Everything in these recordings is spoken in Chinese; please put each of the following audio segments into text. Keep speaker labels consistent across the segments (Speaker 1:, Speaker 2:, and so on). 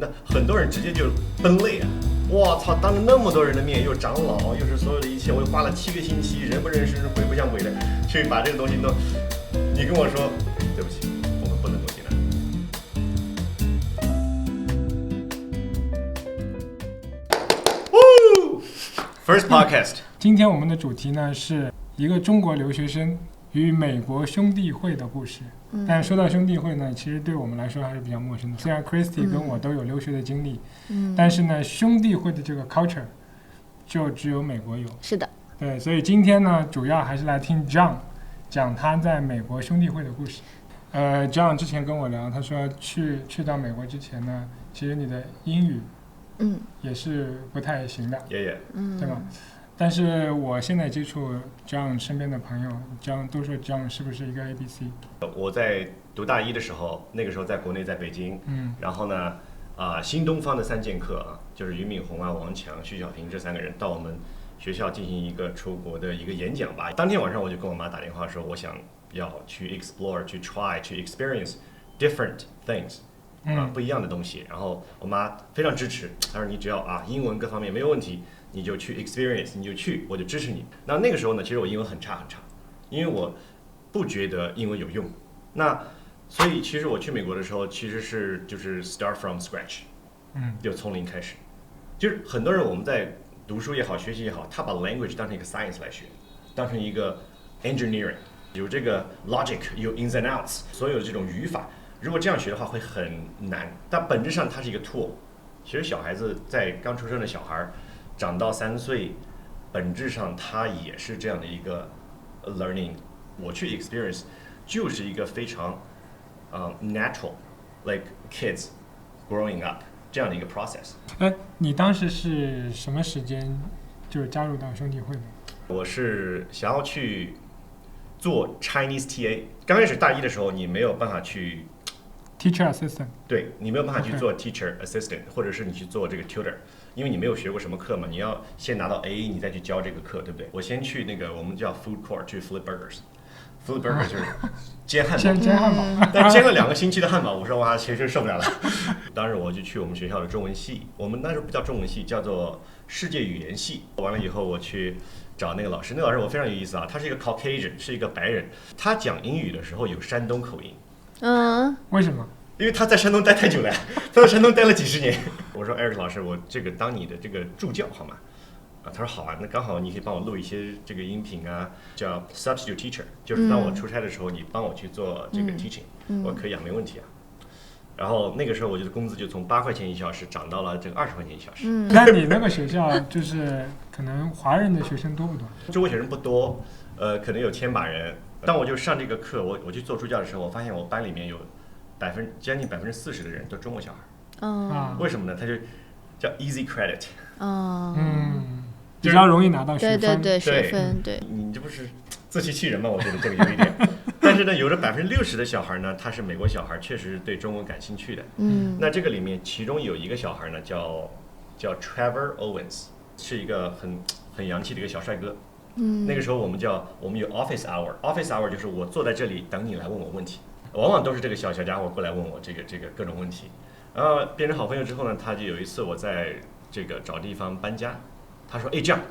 Speaker 1: 那很多人直接就崩溃啊！我操，当着那么多人的面，又长老，又是所有的一切，我又花了7个星期，人不认识，鬼不像鬼的，去把这个东西弄。你跟我说，对不起，我们不能够进来。First podcast。
Speaker 2: 今天我们的主题呢是一个中国留学生与美国兄弟会的故事。但是说到兄弟会呢，其实对我们来说还是比较陌生的。虽然 Christy 跟我都有留学的经历，但是呢，兄弟会的这个 culture 就只有美国有。
Speaker 3: 是的。
Speaker 2: 对，所以今天呢，主要还是来听 John 讲他在美国兄弟会的故事。John 之前跟我聊，他说去到美国之前呢，其实你的英语也是不太行的，对吧？但是我现在接触 John 身边的朋友，John 都说 John 是不是一个 ABC？
Speaker 1: 我在读大一的时候，那个时候在国内，在北京，然后呢，新东方的3剑客啊，就是俞敏洪啊、王强、徐小平这3个人到我们学校进行一个出国的一个演讲吧。当天晚上我就跟我妈打电话说，我想要去 explore、去 try、去 experience different things。不一样的东西，然后我妈非常支持，她说你只要英文各方面没有问题，你就去 experience， 你就去，我就支持你。那个时候呢，其实我英文很差，因为我不觉得英文有用。那所以其实我去美国的时候，其实就是 start from scratch，就从零开始。就是很多人我们在读书也好，学习也好，他把 language 当成一个 science 来学，当成一个 engineering， 有这个 logic， 有 ins and outs， 所有的这种语法。如果这样学的话会很难，但本质上它是一个 tool。其实小孩子在刚出生的小孩，长到3岁，本质上他也是这样的一个 learning。我去 experience 就是一个非常natural like kids growing up 这样的一个 process。
Speaker 2: 你当时是什么时间就加入到兄弟会的？
Speaker 1: 我是想要去做 Chinese TA。刚开始大一的时候，你没有办法去。
Speaker 2: Teacher assistant，
Speaker 1: 对，你没有办法去做 teacher assistant， 或者是你去做这个 tutor， 因为你没有学过什么课嘛，你要先拿到 A， 你再去教这个课，对不对？我先去那个我们叫 food court 去 flip burgers，flip burgers 就是煎汉堡，
Speaker 2: 煎汉堡，
Speaker 1: 但煎了2个星期的汉堡，我说哇，其实受不了了。当时我就去我们学校的中文系，我们那时候不叫中文系，叫做世界语言系。完了以后，我去找那个老师，那个老师我非常有意思啊，他是一个 Caucasian， 是一个白人，他讲英语的时候有山东口音。
Speaker 2: 为什么？
Speaker 1: 因为他在山东待太久了，他在山东待了几10年。我说 Eric 老师，我这个当你的这个助教好吗？他说好啊，那刚好你可以帮我录一些这个音频啊，叫 substitute teacher， 就是当我出差的时候，你帮我去做这个 teaching，我可以啊，没问题啊。然后那个时候我觉得工资就从8块钱1小时涨到了这个20块钱1小时。
Speaker 2: 那你那个学校就是可能华人的学生多不多？
Speaker 1: 中国学生不多，可能有1000把人。当我就上这个课，我去做助教的时候，我发现我班里面有将近40%的人都中国小孩。为什么呢？他就叫 easy credit。
Speaker 2: 比较容易拿到学分。
Speaker 3: 对，学分，对。
Speaker 1: 你这不是自欺欺人吗？我觉得这个有一点。但是呢，有着60%的小孩呢，他是美国小孩，确实是对中文感兴趣的。那这个里面，其中有一个小孩呢，叫 Trevor Owens， 是一个很洋气的一个小帅哥。那个时候我们有 office hour，office hour 就是我坐在这里等你来问我问题。往往都是这个小家伙过来问我这个各种问题，然后变成好朋友之后呢，他就有一次我在这个找地方搬家，他说：“哎，这样，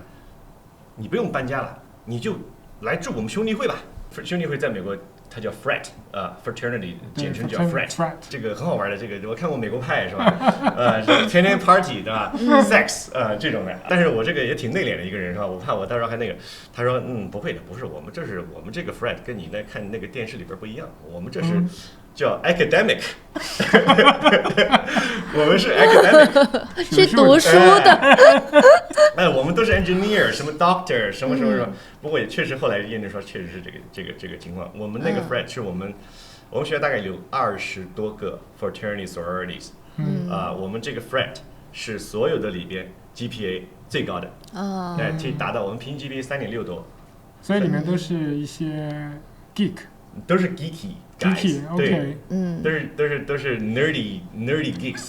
Speaker 1: 你不用搬家了，你就来住我们兄弟会吧。兄弟会在美国它叫 fraternity， 简称叫 frat， 这个很好玩的。这个我看过美国派是吧？天天 party 对吧？sex 这种的。但是我这个也挺内敛的一个人是吧？我怕我到时候还那个。他说不会的，不是我们这个 frat 跟你在看那个电视里边不一样，我们这是叫 academic， 我们是 academic，
Speaker 3: 去读书的。
Speaker 1: 我们都是 engineer， 什么 doctor， 什么。不过也确实后来验证说，确实是这个情况。我们那个 frat 是我们学校大概有20多个 fraternity sororities，我们这个 frat 是所有的里边 GPA 最高的，可以达到我们平均 GPA 3.6多，
Speaker 2: 所以里面都是一些 geek。
Speaker 1: 都是 geeky guys，
Speaker 2: 对，
Speaker 1: 都是 nerdy geeks。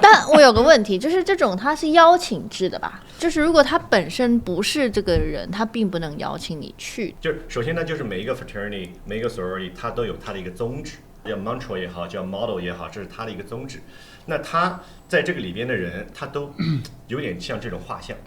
Speaker 3: 但我有个问题，就是这种它是邀请制的吧？就是如果他本身不是这个人，他并不能邀请你去。
Speaker 1: 就是首先呢，就是每一个 fraternity， 每一个 sorority， 它都有它的一个宗旨，叫 mantra 也好，叫 motto 也好，这是它的一个宗旨。那他在这个里边的人，他都有点像这种画像，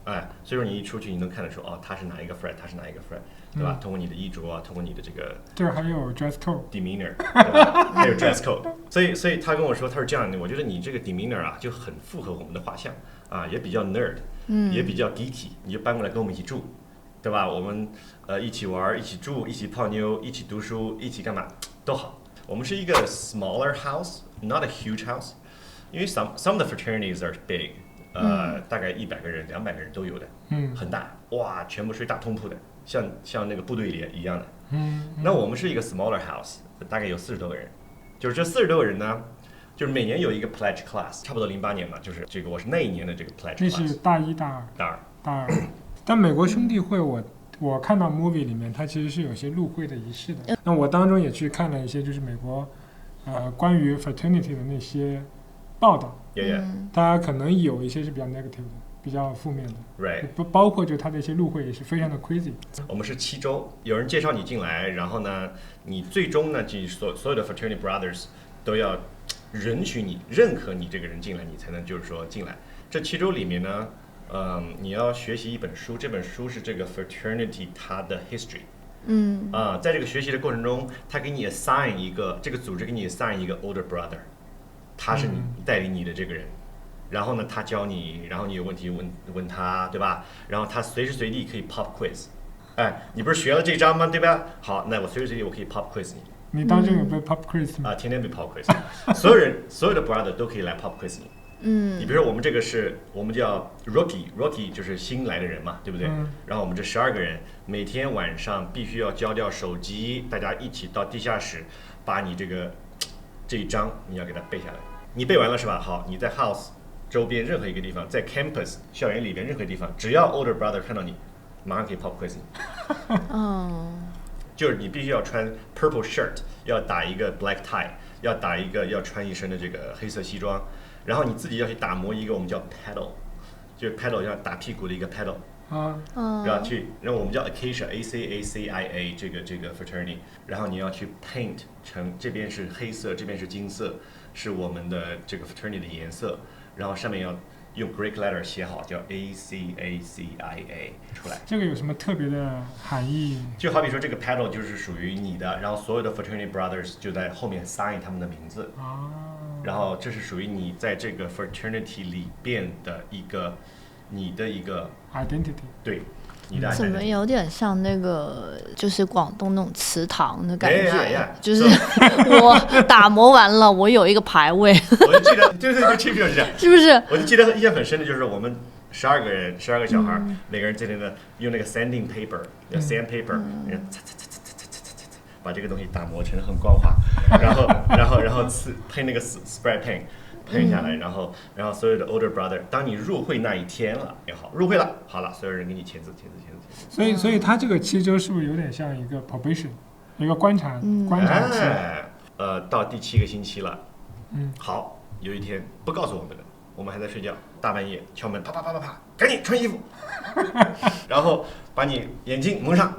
Speaker 1: 哎，所以说你一出去，你能看得出哦，他是哪一个 Fred， 他是哪一个 Fred， 对吧？通过你的衣着啊，通过你的这个
Speaker 2: 这儿还有 dress code
Speaker 1: demeanor， 对吧？还有 dress code， 所以他跟我说，他是这样的，我觉得你这个 demeanor 啊，就很符合我们的画像啊，也比较 nerd， 也比较 geeky， 你就搬过来跟我们一起住，对吧？我们一起玩，一起住，一起泡妞，一起读书，一起干嘛都好。我们是一个 smaller house，not a huge house， 因为 some of the fraternities are big， 大概100个人、200个人都有的，很大，哇，全部睡大通铺的，像那个部队里一样的。那我们是一个 smaller house， 大概有40多个人，就是这40多个人呢，就是每年有一个 pledge class， 差不多08年嘛，就是这个我是那一年的这个 pledge class，
Speaker 2: 那是大一、大二。但美国兄弟会我看到 movie 里面，它其实是有些入会的仪式的。那我当中也去看了一些，就是美国关于 fraternity 的那些报道，它可能有一些是比较 negative 的，比较负面的。
Speaker 1: Right，
Speaker 2: 包括就它的一些入会也是非常的 crazy。
Speaker 1: 我们是7周，有人介绍你进来，然后呢，你最终呢，所有的 fraternity brothers 都要允许你、认可你这个人进来，你才能就是说进来。这7周里面呢，你要学习一本书，这本书是这个 fraternity 它的 history。在这个学习的过程中，他给你 assign 一个，这个组织给你 assign 一个 older brother， 他是你带领你的这个人，然后呢，他教你，然后你有问题问他，对吧？然后他随时随地可以 pop quiz， 哎，你不是学了这章吗？对吧？好，那我随时随地我可以 pop quiz 你。
Speaker 2: 你当中有被 pop quiz 吗？
Speaker 1: 天天被 pop quiz， 所有的 brother 都可以来 pop quiz 你。你比如说我们这个我们叫 rookie 就是新来的人嘛，对不对？然后我们这12个人每天晚上必须要交掉手机，大家一起到地下室，把你这一章你要给它背下来。你背完了是吧？好，你在 house 周边任何一个地方，在 campus 校园里边任何地方，只要 older brother 看到你，马上可以 pop quiz 你。就是你必须要穿 purple shirt， 要打一个 black tie， 要穿一身的这个黑色西装。然后你自己要去打磨一个我们叫 pedal， 就是 pedal 要打屁股的一个 pedal， 然后我们叫 Acacia ACACIA 这个 fraternity， 然后你要去 paint 成这边是黑色，这边是金色，是我们的这个 fraternity 的颜色，然后上面要用 Greek letter 写好，叫 ACACIA 出来。
Speaker 2: 这个有什么特别的含义？
Speaker 1: 就好比说这个 pedal 就是属于你的，然后所有的 fraternity brothers 就在后面 sign 他们的名字。然后这是属于你在这个 fraternity 里边的你的一个
Speaker 2: identity，
Speaker 1: 对，你的 identity。
Speaker 3: 怎么有点像那个就是广东那种祠堂的感觉？就是我打磨完了，我有一个牌位。
Speaker 1: 我就记得，对，就是这样，
Speaker 3: 是不是？
Speaker 1: 我就记得印象很深的就是我们12个小孩，每个人在那个用那个 sanding paper， sandpaper， 把这个东西打磨成很光滑，然后喷那个 spray paint 喷下来，然后所有的 older brother， 当你入会那一天了也好，入会了，好了，所有人给你签字。
Speaker 2: 所以他这个7周是不是有点像一个 probation， 一个观察期？
Speaker 1: 到第7个星期了，好，有一天不告诉我们的，我们还在睡觉，大半夜敲门，啪，赶紧穿衣服，然后把你眼镜蒙上，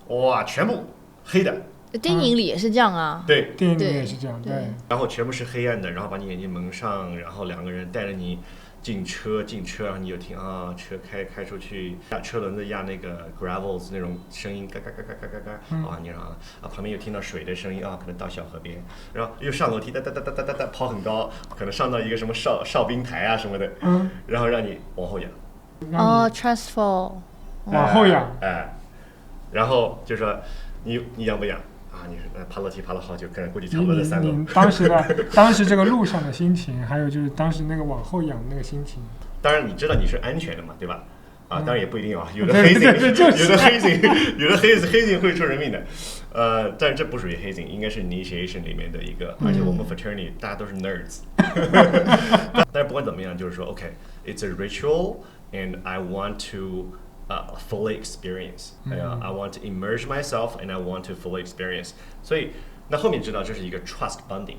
Speaker 1: 哇，全部黑的。
Speaker 3: 电影里也是这样啊，
Speaker 1: 对，
Speaker 2: 电影里也是这样，对。
Speaker 1: 然后全部是黑暗的，然后把你眼睛蒙上，然后2个人带着你进车，然后你就听啊，车开出去，车轮子压那个 gravels 那种声音，嘎，你然后旁边又听到水的声音啊，可能到小河边，然后又上楼梯，哒，跑很高，可能上到一个什么哨兵台啊什么的，然后让你往后仰。
Speaker 3: trustful，
Speaker 2: 往后仰，
Speaker 1: 然后就说你仰不仰？你是爬楼梯爬了好久，可能估计差不多在3楼。
Speaker 2: 你当时这个路上的心情，还有就是当时那个往后仰的那个心情。
Speaker 1: 当然你知道你是安全的嘛，对吧？当然也不一定啊，有的黑警会出人命的。但这不属于黑警，应该是 initiation 里面的一个，而且我们 fraternity 大家都是 nerds。但是不管怎么样，就是说 OK，it's a ritual and I want to。fully experience. I want to immerse myself and I want to fully experience. 所以那后面知道这是一个 trust bonding，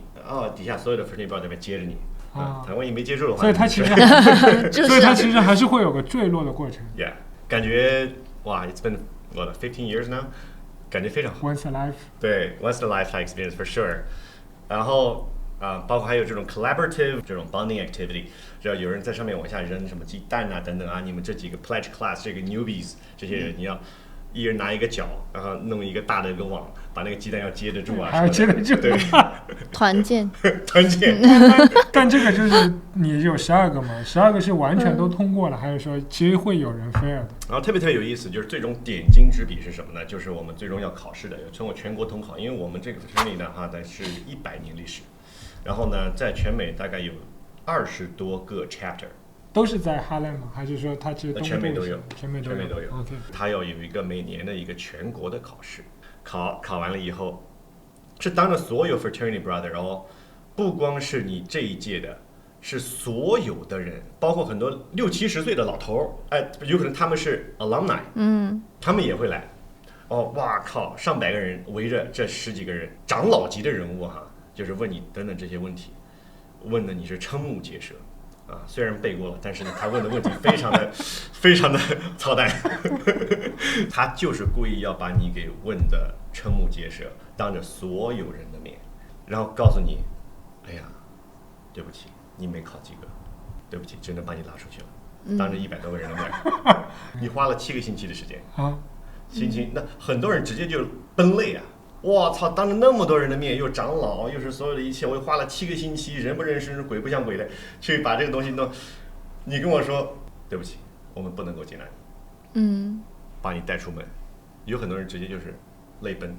Speaker 1: 底下所有的 fraternity brother 接着你，他万一没接住的话，
Speaker 2: 所以他其实还是会有个坠落的过程。
Speaker 1: Yeah， 感觉哇 ，it's been 15 years now， 感觉非常好。
Speaker 2: Once a life。
Speaker 1: 对 ，once in a lifetime experience for sure。然后包括还有这种 collaborative 这种 bonding activity， 只要有人在上面往下扔什么鸡蛋啊等等啊，你们这几个 pledge class 这个 newbies 这些人，你要一人拿一个角，然后弄一个大的一个网，把那个鸡蛋要接得住啊，
Speaker 2: 还要接得住，
Speaker 1: 对，
Speaker 3: 团建，
Speaker 1: 团建。
Speaker 2: 但这个就是你有12个嘛，12个是完全都通过了，还是说其实会有人 fail 的？
Speaker 1: 然后特别有意思，就是最终点睛之笔是什么呢？就是我们最终要考试的，通过全国统考，因为我们这个 fraternity 呢，它是100年历史，然后呢，在全美大概有20多个 chapter。
Speaker 2: 都是在哈勒吗？还是说它其实
Speaker 1: 全美都有，
Speaker 2: 全美都有。OK，
Speaker 1: 它要有一个每年的一个全国的考试，考完了以后，是当着所有 fraternity brother 哦，不光是你这一届的，是所有的人，包括很多60-70岁的老头儿，有可能他们是 alumni，他们也会来。哦，哇靠，上百个人围着这10几个人，长老级的人物哈，就是问你等等这些问题，问的你是瞠目结舌。虽然背过了，但是呢，他问的问题非常的操蛋，他就是故意要把你给问的瞠目结舌，当着所有人的面，然后告诉你，哎呀，对不起，你没考及格，对不起，只能把你拉出去了，当着100多个人的面，你花了7个星期的时间那很多人直接就崩泪啊。我操！当着那么多人的面，又长老，又是所有的一切，我又花了7个星期，人不认识，鬼不像鬼的，去把这个东西弄。你跟我说，对不起，我们不能够接纳你，把你带出门。有很多人直接就是泪奔，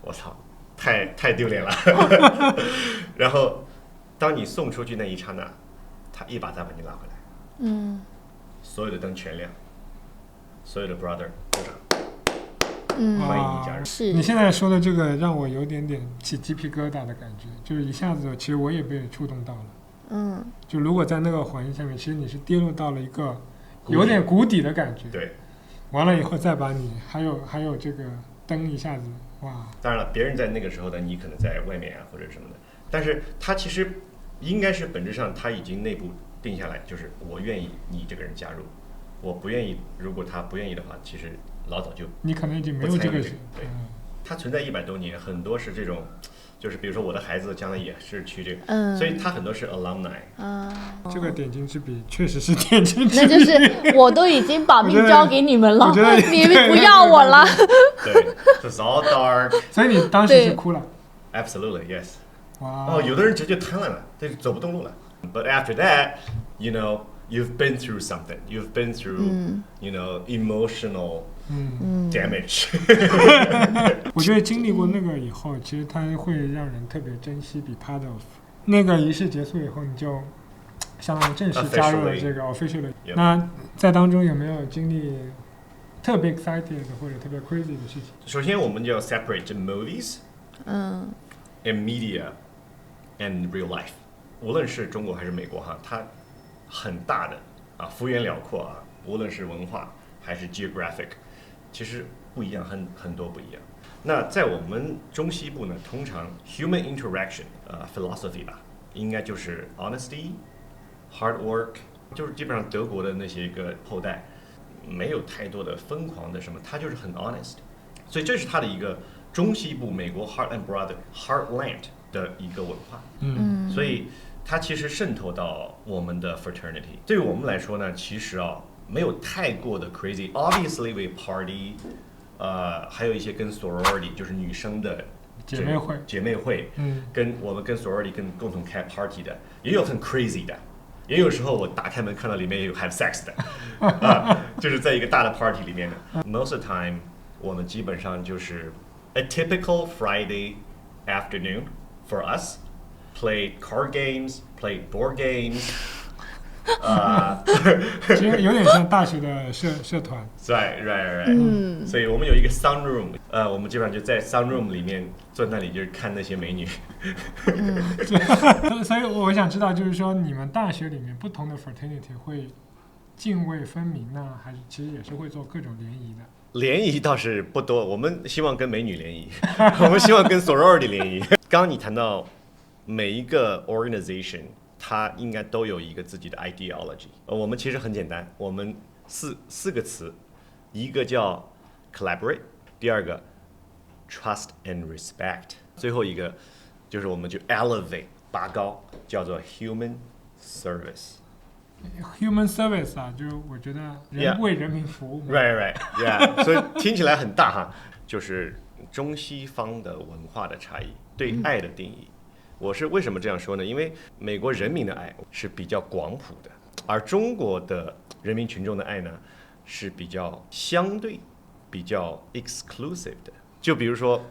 Speaker 1: 我操，太丢脸了。然后，当你送出去那一刹那，他一把再把你拉回来，所有的灯全亮，所有的 brother 鼓掌。欢迎你加入。
Speaker 3: 是
Speaker 2: 你现在说的这个让我有点起鸡皮疙瘩的感觉，就是一下子，其实我也被触动到了。就如果在那个环境下面，其实你是跌落到了一个有点谷底的感觉。
Speaker 1: 对。
Speaker 2: 完了以后再把你还有这个灯一下子，哇！
Speaker 1: 当然了，别人在那个时候呢，你可能在外面啊或者什么的，但是他其实应该是本质上他已经内部定下来，就是我愿意你这个人加入，我不愿意，如果他不愿意的话，其实老早就
Speaker 2: 你可能已经没有这个。
Speaker 1: 对，它存在100多年，很多是这种，就是比如说我的孩子将来也是去这个，所以他很多是 alumni。
Speaker 2: 这个点睛之笔确实是点睛之笔。
Speaker 3: 那就是我都已经把命交给你们了，你不要我了。
Speaker 1: 对 ，It's all dark。
Speaker 2: 所以你当时是哭了
Speaker 1: ？Absolutely, yes。
Speaker 2: 哇！
Speaker 1: 有的人直接瘫了呢，他就走不动路了。But after that, you know, you've been through something. You've been through, you know, emotional damage。
Speaker 2: 我觉得经历过那个以后，其实它会让人特别珍惜 be part of。那个仪式结束以后，你就相当于正式加入了这个 official。那在当中有没有经历特别 excited 或者特别 crazy 的事情？
Speaker 1: 首先，我们就要 separate movies, and media, and real life。无论是中国还是美国哈，它很大的幅员辽阔啊，无论是文化还是 geographic， 其实不一样，很多不一样。那在我们中西部呢，通常 human interaction philosophy 吧，应该就是 honesty、hard work， 就是基本上德国的那些个后代没有太多的疯狂的什么，他就是很 honest， 所以这是他的一个中西部美国 heart and brother heartland 的一个文化。所以它其实渗透到我们的 fraternity。对于我们来说呢，其实没有太过的 crazy。Obviously we party， 还有一些跟 sorority 就是女生的姐妹会，我们跟 sorority 共同开 party 的，也有很 crazy 的，也有时候我打开门看到里面有 have sex 的，就是在一个大的 party 里面的。Most of the time 我们基本上就是 a typical Friday afternoon for us。Played card games, played board games.
Speaker 2: 其实有点像大学的社团。
Speaker 1: Right. 所以我们有一个 sun room， 我们基本上就在 sun room 里面坐那里，就是看那些美女。
Speaker 2: 所以我想知道，就是说你们大学里面不同的 fraternity 会泾渭分明呢，还是其实也是会做各种联谊的？
Speaker 1: 联谊倒是不多，我们希望跟美女联谊，我们希望跟 sorority 联谊。刚刚你谈到。每一个 organization 它应该都有一个自己的 ideology。我们其实很简单，我们四个词，一个叫 collaborate， 第二个 trust and respect， 最后一个就是我们就 elevate 拔高，叫做 human service。Human
Speaker 2: service 啊，就是我觉得人为人民服务。
Speaker 1: Right, yeah， 所以听起来很大哈，就是中西方的文化的差异对爱的定义。我是为什么这样说呢？因为美国人民的爱是比较广谱的，而中国的人民群众的爱呢是比较相对、比较 exclusive 的。就比如说，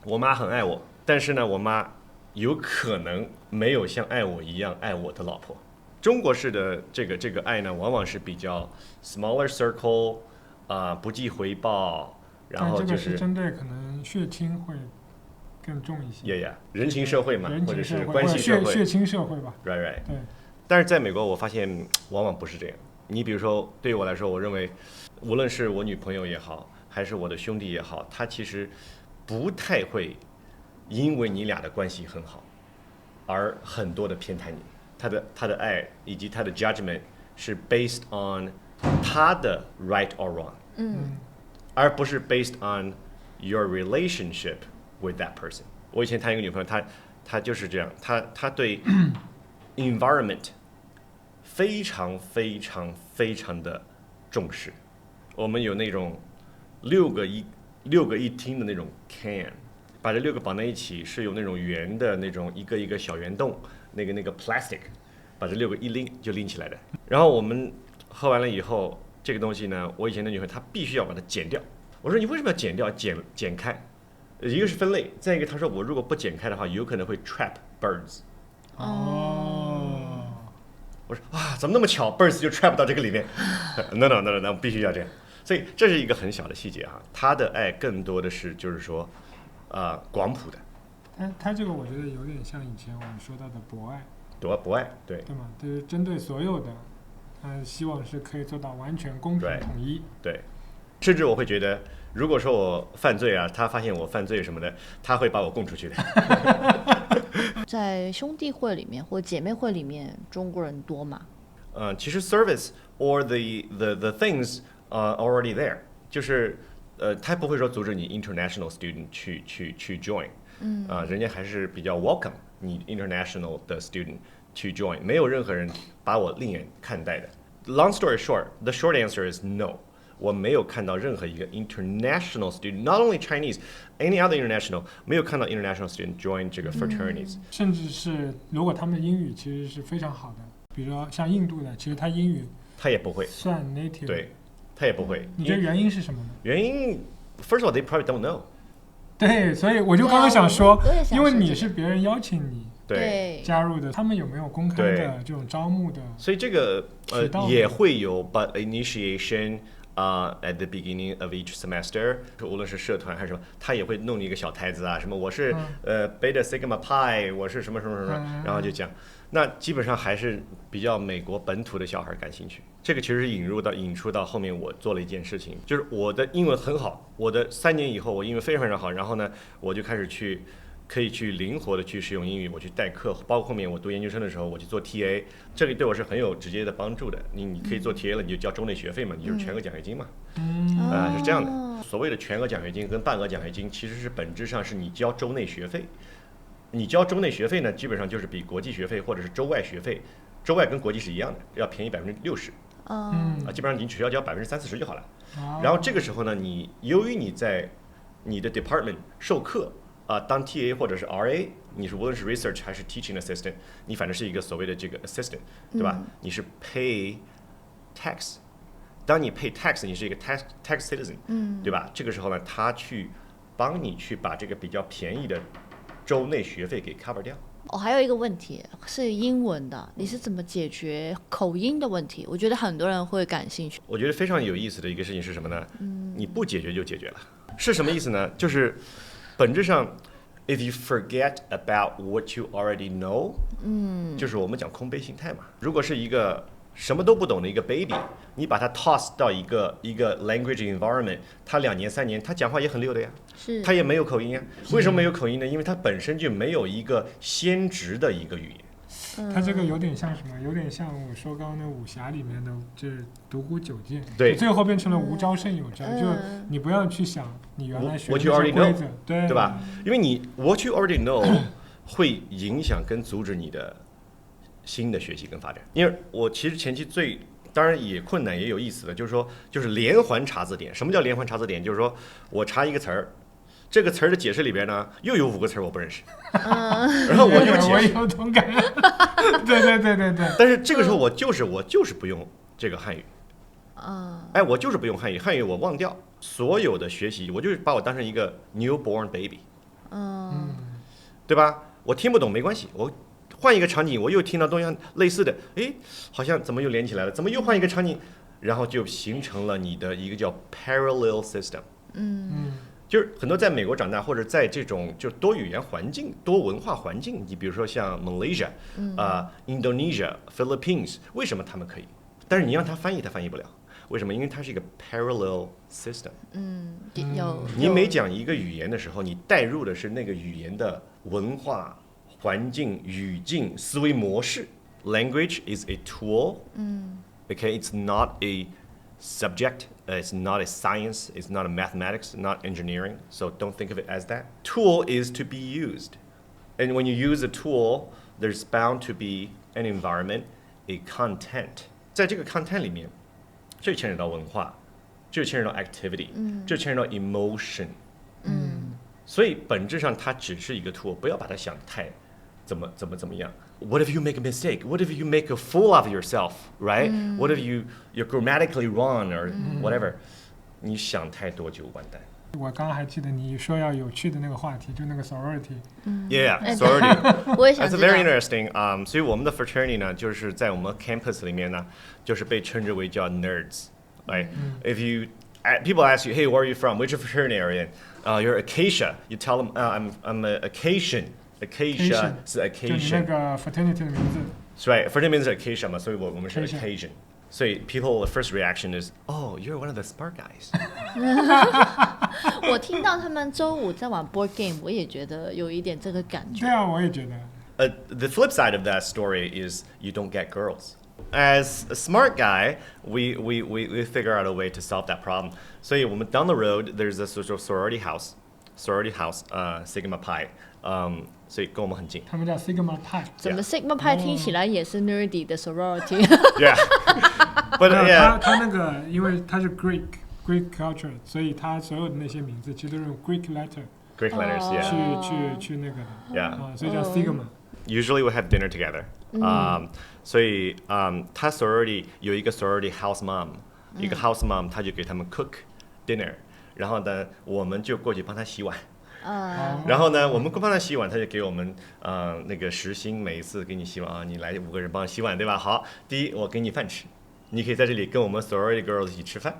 Speaker 1: 我妈很爱我，但是呢，我妈有可能没有像爱我一样爱我的老婆。中国式的这个爱呢，往往是比较 smaller circle， 不计回报，然后就是
Speaker 2: 这个是针对可能血亲会更重一些。
Speaker 1: 人情社会嘛，或者是关系社会，
Speaker 2: 血亲社会吧。
Speaker 1: Right。
Speaker 2: 对。
Speaker 1: 但是在美国，我发现往往不是这样。你比如说，对于我来说，我认为，无论是我女朋友也好，还是我的兄弟也好，他其实不太会因为你俩的关系很好，而很多的偏袒你。他的爱以及他的 judgment 是 based on 他的 right or wrong， 而不是 based on your relationship with that person。我以前谈一个女朋友，她就是这样，她对 environment 非常非常非常的重视。我们有那种六个一厅的那种 can， 把这6个绑在一起，是有那种圆的那种一个小圆洞。那个 plastic， 把这6个一拎就拎起来的。然后我们喝完了以后，这个东西呢，我以前的女朋友她必须要把它剪掉。我说你为什么要剪掉？剪开，一个是分类，再一个她说我如果不剪开的话，有可能会 trap birds。我说怎么那么巧 ，birds 就 trap 到这个里面？No， 必须要这样。所以这是一个很小的细节哈，她的爱更多的是就是说，广谱的。
Speaker 2: 他这个我觉得有点像以前我们说到的博爱，
Speaker 1: 博爱，对
Speaker 2: 吗？就是针对所有的，希望是可以做到完全公平统一。
Speaker 1: 对，甚至我会觉得，如果说我犯罪啊，他发现我犯罪什么的，他会把我供出去的。
Speaker 3: 在兄弟会里面或姐妹会里面，中国人多吗？
Speaker 1: 其实 service or the things already there， 就是他不会说阻止你 international student 去 join。人家还是比较 welcome 你 international 的 student 去 join， 没有任何人把我另眼看待的。Long story short, the short answer is no。我没有看到任何一个 international student, not only Chinese, any other international， 没有看到 international student join 这个 fraternities。
Speaker 2: 甚至是如果他们的英语其实是非常好的，比如说像印度的，其实他英语
Speaker 1: 他也不会
Speaker 2: 算 native，
Speaker 1: 对，他也不会。
Speaker 2: 你觉得原因是什么呢？
Speaker 1: 原因 first of all, they probably don't know。
Speaker 2: 对，所以我就刚刚想说，因为你是别人邀请你加入的，他们有没有公开的这种招募的？
Speaker 1: 所以这个也会有 but initiation at the beginning of each semester， 无论是社团还是什么，他也会弄一个小台子啊，什么我是Beta Sigma Pi， 我是什么什么什么，然后就讲。那基本上还是比较美国本土的小孩感兴趣。这个其实引出到后面，我做了一件事情，就是我的英文很好，我的3年以后我英文非常非常好，然后呢，我就开始可以去灵活的去使用英语，我去代课，包括后面我读研究生的时候，我去做 TA， 这个对我是很有直接的帮助的。你可以做 TA 了，你就交州内学费嘛，你就是全额奖学金嘛，是这样的。所谓的全额奖学金跟半额奖学金，其实是本质上是你交州内学费。你交州内学费呢，基本上就是比国际学费或者是州外学费，州外跟国际是一样的，要便宜60%。基本上你只要交30-40%就好了。然后这个时候呢，由于你在你的 department 授课当 TA 或者是 RA， 你是无论是 research 还是 teaching assistant， 你反正是一个所谓的这个 assistant， 对吧？你是 pay tax。当你 pay tax， 你是一个 tax citizen， 对吧？这个时候呢，他去帮你去把这个比较便宜的州内学费给 cover 掉。
Speaker 3: 还有一个问题是英文的，你是怎么解决口音的问题？我觉得很多人会感兴趣。
Speaker 1: 我觉得非常有意思的一个事情是什么呢？你不解决就解决了。是什么意思呢？就是本质上 if you forget about what you already know，就是我们讲空杯心态嘛。如果是一个什么都不懂的一个 baby， 你把他 toss 到一个 language environment， 他2年3年，他讲话也很溜的呀，他也没有口音呀。为什么没有口音呢？因为他本身就没有一个先职的一个语言。
Speaker 2: 他这个有点像什么？有点像我说刚刚那武侠里面的，就是独孤九剑，
Speaker 1: 对，
Speaker 2: 最后变成了无招胜有招，就你不要去想你原来学的
Speaker 1: 这些规
Speaker 2: 则，
Speaker 1: 对吧？因为你 what you already know 会影响跟阻止你的新的学习跟发展。因为我其实前期当然也困难也有意思的，就是连环查字典。什么叫连环查字典？就是说我查一个词儿，这个词儿的解释里边呢，又有5个词儿我不认识，然后我就解释。
Speaker 2: 我有同感。对。
Speaker 1: 但是这个时候我就是不用这个汉语。我就是不用汉语，汉语我忘掉所有的学习，我就是把我当成一个 newborn baby，对吧？我听不懂没关系，我换一个场景，我又听到东西类似的，好像怎么又连起来了？怎么又换一个场景？然后就形成了你的一个叫 parallel system。就是很多在美国长大或者在这种就多语言环境、多文化环境，你比如说像 Malaysia、Indonesia、Philippines， 为什么他们可以？但是你让他翻译，他翻译不了。为什么？因为它是一个 parallel system。你每讲一个语言的时候，你带入的是那个语言的文化环境、语境、思维模式。Language is a tool. Okay, it's not a subject. It's not a science. It's not a mathematics. Not engineering. So don't think of it as that. Tool is to be used, and when you use a tool, there's bound to be an environment, a content. 在这个 content 里面。这牵扯到文化，这牵扯到 activity，这牵扯到 emotion，所以本质上它只是一个 tool， 不要把它想太怎么样。What if you make a mistake? What if you make a fool of yourself? Right? What if you're grammatically wrong or whatever? 你想太多就完蛋。
Speaker 2: 我刚刚还记得你说要有趣的那个话题，就那个 sorority。Yeah,
Speaker 1: sorority.
Speaker 3: 我也想知道。
Speaker 1: That's very interesting. 所以我们的 fraternity 呢，就是在我们 campus 里面呢，就是被称之为叫 nerds. Right? If people ask you, hey, where are you from? Which fraternity are you in? You're Acacia. You tell them, I'm a Acacian. Acacia 是 Acacian.
Speaker 2: 就你那个 fraternity 的名字。
Speaker 1: Right, fraternity 名字是 Acacia 嘛，所以我们是 Acacian. 所以 people the first reaction is, oh, you're one of the smart guys.
Speaker 3: 我听到他们周五在玩 board game， 我也觉得有一点这个感觉。
Speaker 2: 对啊，我也觉得。
Speaker 1: The flip side of that story is you don't get girls. As a smart guy, we figure out a way to solve that problem. 所以我们 down the road, there's a sort of sorority house, Sigma Pi. 所以跟我们很近。
Speaker 2: 他们叫 Sigma Pi。
Speaker 3: 怎么 Sigma Pi 听起来也是 nerdy 的 sorority？
Speaker 1: Yeah. But yeah.
Speaker 2: 他那个因为他是 Greek culture， 所以他所有的那些名字其实都是用 Greek letters。Greek
Speaker 1: letters, yeah.
Speaker 2: 去那个的。
Speaker 1: Yeah.
Speaker 2: 所以叫 Sigma。Usually
Speaker 1: we have dinner together. 所以他 sorority 有一个 sorority house mom，一个 house mom， 他就给他们 cook dinner， 然后呢，我们就过去帮他洗碗。然后呢，我们帮他洗碗，他就给我们那个时薪，每一次给你洗碗啊，你来5个人帮我洗碗，对吧？好，第一我给你饭吃，你可以在这里跟我们 sorority girls 一起吃饭，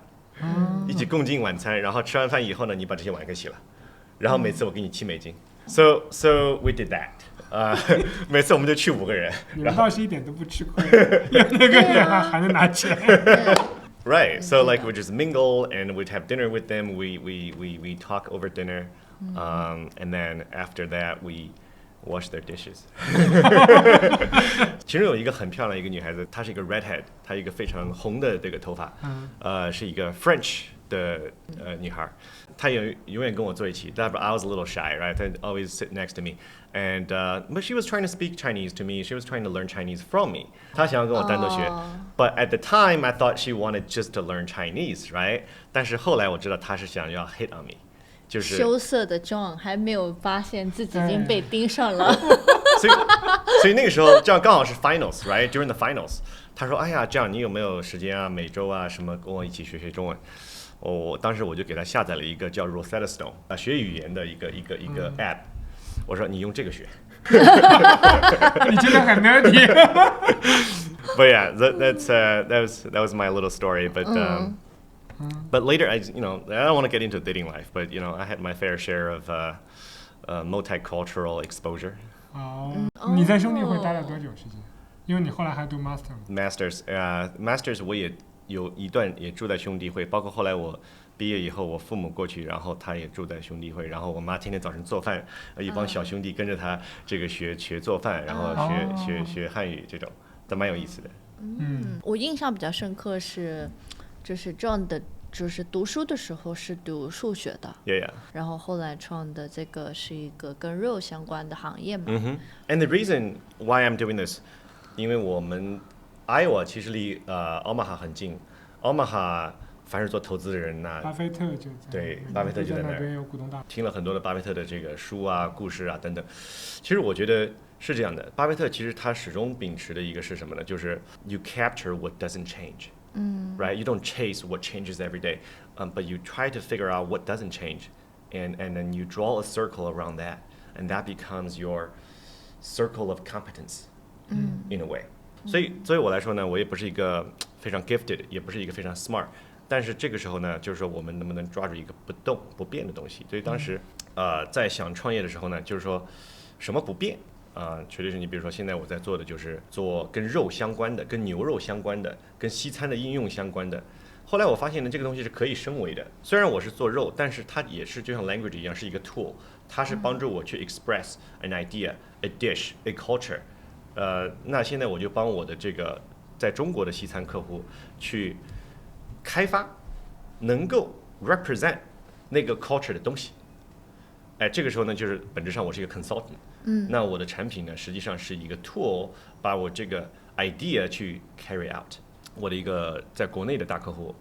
Speaker 1: 一起共进晚餐，然后吃完饭以后呢，你把这些碗给洗了，然后每次我给你$7。So we did that. 每次我们就去5个人。
Speaker 2: 你们倒是一点都不吃亏，那个人还能拿钱。
Speaker 1: Right. So like we just mingle and we'd have dinner with them. We talk over dinner. And then after that, we wash their dishes. 其中有一个很漂亮一个女孩子，她是一个 redhead， 她一个非常红的这个头发，是一个 French 的女孩，她永远跟我坐一起。But I was a little shy, right?她 always sit next to me, and but she was trying to speak Chinese to me. She was trying to learn Chinese from me. 她想要跟我单独学。But at the time, I thought she wanted just to learn Chinese, right? 但是后来我知道她是想要 hit on me。就是
Speaker 3: 羞涩的 John 还没有发现自己已经被盯上了。
Speaker 1: 所以那个时候这样刚好是 finals, right? During the finals, 他说：“哎呀，这样你有没有时间啊？每周啊什么跟我一起学中文？”当时我就给他下载了一个叫 Rosetta Stone 学语言的一个 app。我说：“你用这个学。”
Speaker 2: 你真的很 nerdy。But
Speaker 1: yeah, that was my little story, but later, I don't want to get into dating life, but I had my fair share of multicultural exposure.
Speaker 2: 你在兄弟会待了多久时间？因为你后来还读
Speaker 1: Masters 我也有一段也住在兄弟会，包括后来我毕业以后，我父母过去，然后他也住在兄弟会，然后我妈天天早晨做饭，一帮小兄弟跟着他这个学做饭，然后学汉语，这种都蛮有意思的。
Speaker 3: 我印象比较深刻就是 John 的就是读书的时候是读数学的，
Speaker 1: Yeah.
Speaker 3: 然后后来创的这个是一个跟肉相关的行业嘛。
Speaker 1: And the reason why I'm doing this， 因为我们 Iowa 其实离Omaha 很近 ，Omaha 凡是做投资的人呐，
Speaker 2: 巴菲特就在，
Speaker 1: 对，巴菲特就在
Speaker 2: 那边有股东大会，
Speaker 1: 听了很多的巴菲特的这个书啊、故事啊等等。其实我觉得是这样的，巴菲特其实他始终秉持的一个是什么呢？就是 you capture what doesn't change。Right? You don't chase what changes every day, but you try to figure out what doesn't change, and then you draw a circle around that, and that becomes your circle of competence, in a way. 所以我来说呢，我也不是一个非常 gifted， 也不是一个非常 smart， 但是这个时候呢，就是说我们能不能抓住一个不动不变的东西？所以当时在想创业的时候呢，就是说什么不变？确实是你比如说现在我在做的就是做跟肉相关的、跟牛肉相关的、跟西餐的应用相关的。后来我发现呢，这个东西是可以升维的。虽然我是做肉，但是它也是就像 language 一样，是一个 tool， 它是帮助我去 express an idea, a dish, a culture。那现在我就帮我的这个在中国的西餐客户去开发能够 represent 那个 culture 的东西。这个时候呢，就是本质上我是一个 consultant。那我的产品呢，实际上是一个 tool， 把我这个 idea 去 carry out。我的一个在国内的大客户，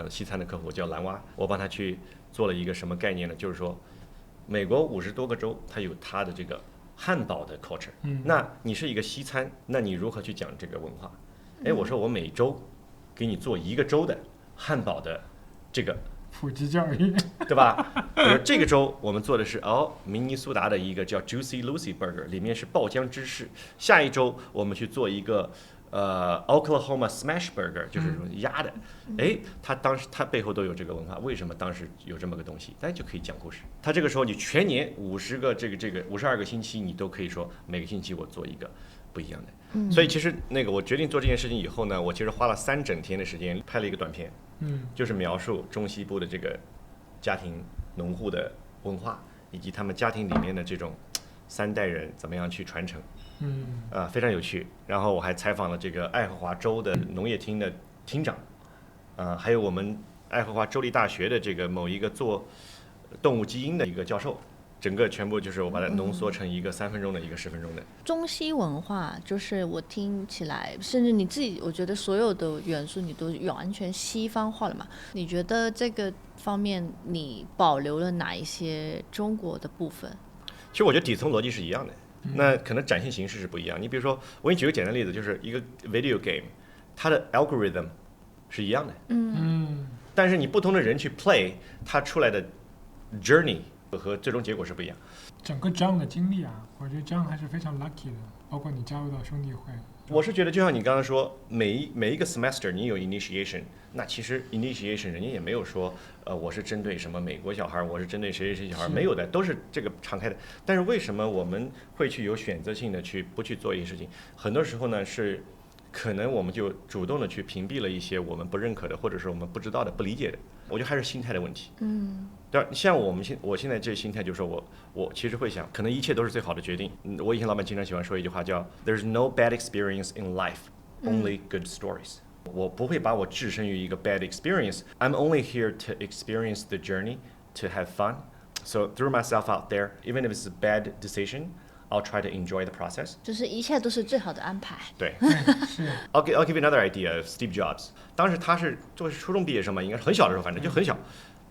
Speaker 1: 西餐的客户叫蓝蛙，我帮他去做了一个什么概念呢？就是说，美国50多个州，它有它的这个汉堡的 culture。那你是一个西餐，那你如何去讲这个文化？我说我每周给你做一个州的汉堡的这个
Speaker 2: 普及教育，
Speaker 1: 对吧？比如这个周我们做的是明尼苏达的一个叫 Juicy Lucy Burger， 里面是爆浆芝士。下一周我们去做一个Oklahoma Smash Burger， 就是鸭的。他当时他背后都有这个文化，为什么当时有这么个东西？就可以讲故事。他这个时候你全年50个这个52个星期，你都可以说每个星期我做一个不一样的。所以其实我决定做这件事情以后呢，我其实花了3整天的时间拍了一个短片。就是描述中西部的这个家庭农户的文化，以及他们家庭里面的这种3代人怎么样去传承，非常有趣。然后我还采访了这个爱荷华州的农业厅的厅长，还有我们爱荷华州立大学的这个某一个做动物基因的一个教授。整个全部就是我把它浓缩成一个3分钟的一个10分钟的。
Speaker 3: 中西文化就是我听起来，甚至你自己，我觉得所有的元素你都完全西方化了嘛？你觉得这个方面你保留了哪一些中国的部分？
Speaker 1: 其实我觉得底层逻辑是一样的，那可能展现形式是不一样。你比如说，我给你举个简单的例子，就是一个 video game， 它的 algorithm 是一样的，但是你不同的人去 play， 它出来的 journey。和最终结果是不一样。
Speaker 2: 整个 John 的经历啊，我觉得 John 还是非常 lucky 的，包括你加入到兄弟会。
Speaker 1: 我是觉得就像你刚刚说，每一个 semester 你有 initiation， 那其实 initiation 人家也没有说，我是针对什么美国小孩，我是针对谁小孩，没有的，都是这个敞开的。但是为什么我们会去有选择性的不去做一些事情？很多时候呢是。可能我们就主动的去屏蔽了一些我们不认可的，或者是我们不知道的、不理解的。我觉得还是心态的问题。对，像我现在这心态就是说我其实会想，可能一切都是最好的决定。我以前老板经常喜欢说一句话叫 "There's no bad experience in life, only good stories." 我不会把我置身于一个 bad experience. I'm only here to experience the journey, to have fun. So throw myself out there, even if it's a bad decision.I'll try to enjoy the process.
Speaker 3: 就是一切都是最好的安排。
Speaker 1: 对，I'll give you another idea of Steve Jobs. 当时他是就是初中毕业生嘛，应该是很小的时候，反正就很小。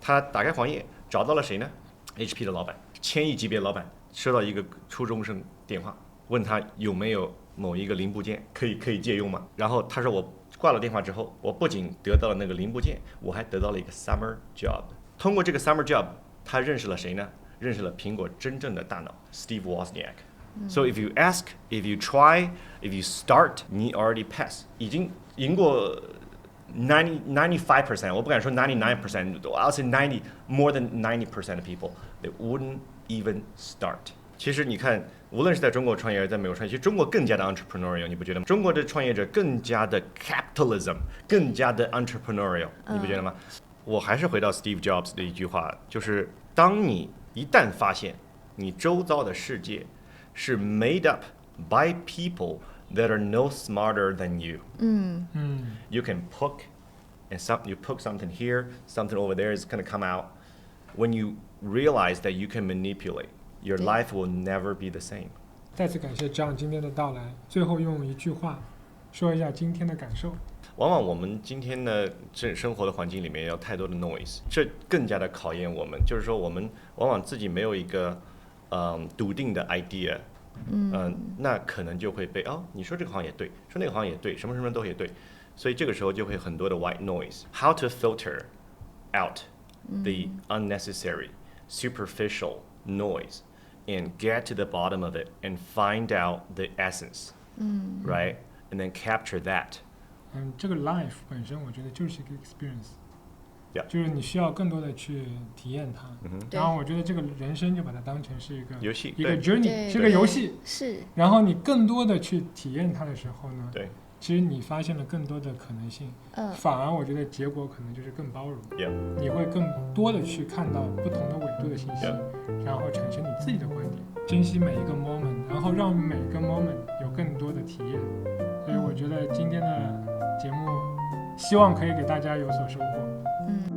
Speaker 1: 他打开黄页找到了谁呢 ？HP 的老板，1000亿级别老板，收到一个初中生电话，问他有没有某一个零部件可以借用吗？然后他说我挂了电话之后，我不仅得到了那个零部件，我还得到了一个 summer job。通过这个 summer job， 他认识了谁呢？认识了苹果真正的大脑 Steve Wozniak。So if you ask, if you try, if you start, 你 already pass， 已经赢过95%， 我不敢说99%， I'll say more than 90% of people they wouldn't even start。其实你看，无论是在中国创业，还是在美国创业，其实中国更加的 entrepreneurial， 你不觉得吗？中国的创业者更加的 capitalism， 更加的 entrepreneurial， 你不觉得吗？我还是回到 Steve Jobs 的一句话，就是当你一旦发现你周遭的世界是 made up by people that are no smarter than you, you can and you poke something here, something over there is going to come out. When you realize that you can manipulate, your life will never be the same.
Speaker 2: 再次感谢 John 今天的到来，最后用一句话说一下今天的感受。
Speaker 1: 往往我们今天的生活的环境里面有太多的 noise， 这更加的考验我们。就是说，我们往往自己没有一个笃定的 idea， 那可能就会被你说这个好像也对，说那个好像也对，什么什么都也对，所以这个时候就会很多的 white noise。How to filter out the unnecessary, superficial noise and get to the bottom of it and find out the essence, right? And then capture that.
Speaker 2: 这个 life 本身我觉得就是一个 experience，
Speaker 1: 就是
Speaker 2: 你需要更多的去体验它。然后我觉得这个人生就把它当成是一个
Speaker 1: 游戏，
Speaker 2: 一个 journey， 是个游戏。
Speaker 3: 是。
Speaker 2: 然后你更多的去体验它的时候呢，
Speaker 1: 对，
Speaker 2: 其实你发现了更多的可能性。反而我觉得结果可能就是更包容。你会更多的去看到不同的纬度的信息，然后产生你自己的观点，珍惜每一个 moment， 然后让每个 moment 有更多的体验。所以我觉得今天的节目希望可以给大家有所收获。